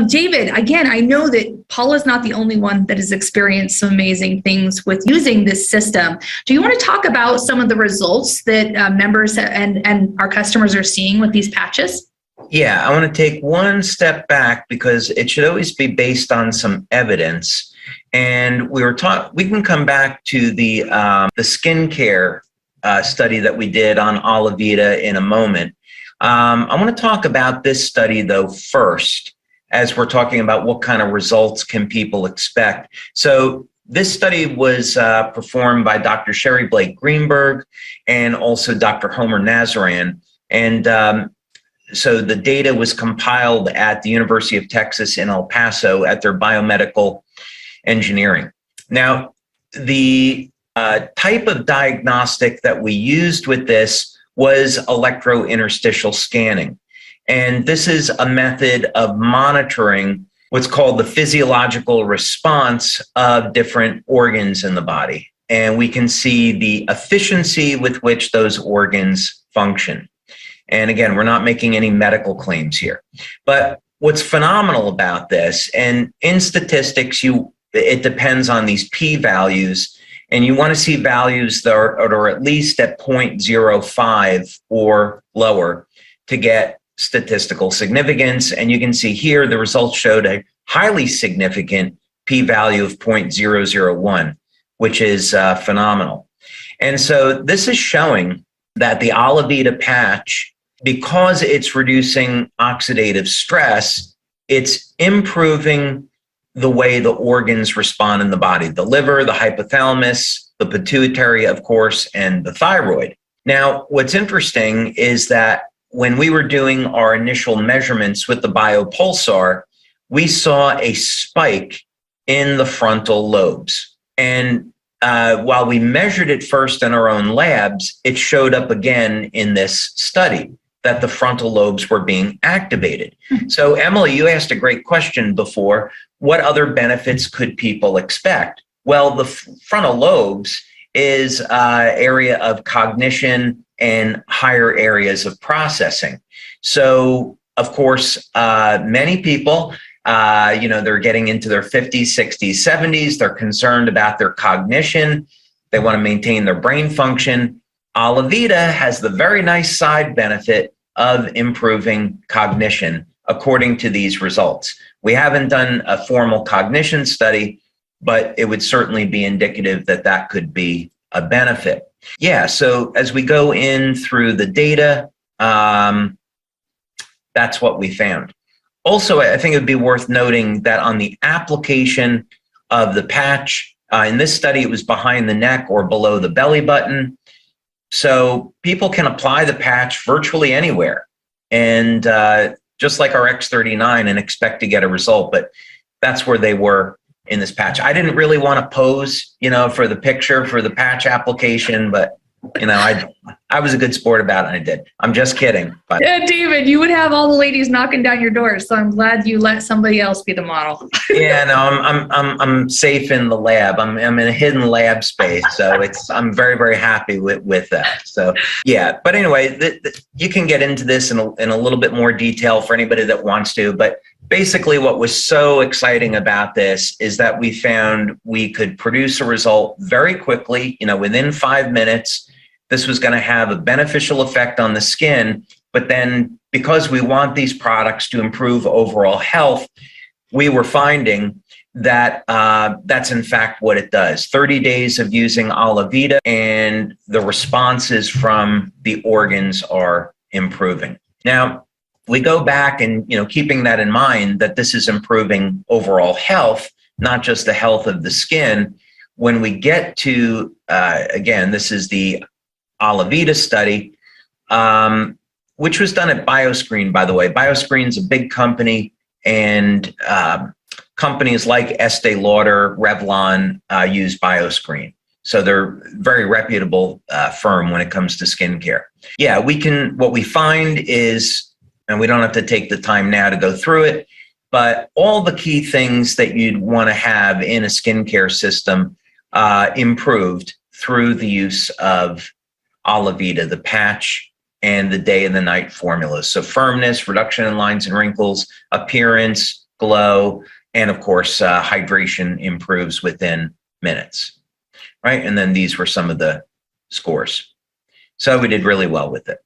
David, again, I know that Paula's not the only one that has experienced some amazing things with using this system. Do you want to talk about some of the results that members and our customers are seeing with these patches? Yeah, I want to take one step back because it should always be based on some evidence. And we can come back to the skincare study that we did on Alavida in a moment. I want to talk about this study though first, as we're talking about what kind of results can people expect. So this study was performed by Dr. Sherry Blake Greenberg and also Dr. Homer Nazaran. And so the data was compiled at the University of Texas in El Paso at their biomedical engineering. Now, the type of diagnostic that we used with this was electrointerstitial scanning. And this is a method of monitoring what's called the physiological response of different organs in the body. And we can see the efficiency with which those organs function. And again, we're not making any medical claims here. But what's phenomenal about this, and in statistics, it depends on these p-values, and you want to see values that are at least at 0.05 or lower to get statistical significance. And you can see here the results showed a highly significant p-value of 0.001, which is phenomenal. And so this is showing that the Alavida patch, because it's reducing oxidative stress, it's improving the way the organs respond in the body, the liver, the hypothalamus, the pituitary, of course, and the thyroid. Now, what's interesting is that when we were doing our initial measurements with the biopulsar, we saw a spike in the frontal lobes. And while we measured it first in our own labs, it showed up again in this study that the frontal lobes were being activated. So Emily, you asked a great question before. What other benefits could people expect? Well, the frontal lobes is an area of cognition and higher areas of processing. So of course, many people, they're getting into their 50s, 60s, 70s. They're concerned about their cognition. They want to maintain their brain function. Alavida has the very nice side benefit of improving cognition, according to these results. We haven't done a formal cognition study, but it would certainly be indicative that that could be a benefit. Yeah, so as we go in through the data, that's what we found. Also, I think it would be worth noting that on the application of the patch, in this study, it was behind the neck or below the belly button. So people can apply the patch virtually anywhere, and just like our X39, and expect to get a result. But that's where they were in this patch. I didn't really want to pose, for the picture for the patch application, but I was a good sport about it. And I did. I'm just kidding. But. Yeah, David, you would have all the ladies knocking down your doors, so I'm glad you let somebody else be the model. Yeah, no, I'm safe in the lab. I'm in a hidden lab space, so I'm very, very happy with that. So yeah, but anyway, you can get into this in a little bit more detail for anybody that wants to. But basically, what was so exciting about this is that we found we could produce a result very quickly. Within 5 minutes. This was going to have a beneficial effect on the skin, but then because we want these products to improve overall health, we were finding that that's in fact what it does. 30 days of using Alavida, and the responses from the organs are improving. Now, we go back and, keeping that in mind, that this is improving overall health, not just the health of the skin. When we get to, again, this is the Alavida study, which was done at Bioscreen, by the way. Bioscreen's a big company, and companies like Estee Lauder, Revlon use Bioscreen. So they're a very reputable firm when it comes to skincare. Yeah, what we find is, and we don't have to take the time now to go through it, but all the key things that you'd want to have in a skincare system improved through the use of Alavida, the patch, and the day and the night formulas. So firmness, reduction in lines and wrinkles, appearance, glow, and of course, hydration improves within minutes, right? And then these were some of the scores. So we did really well with it.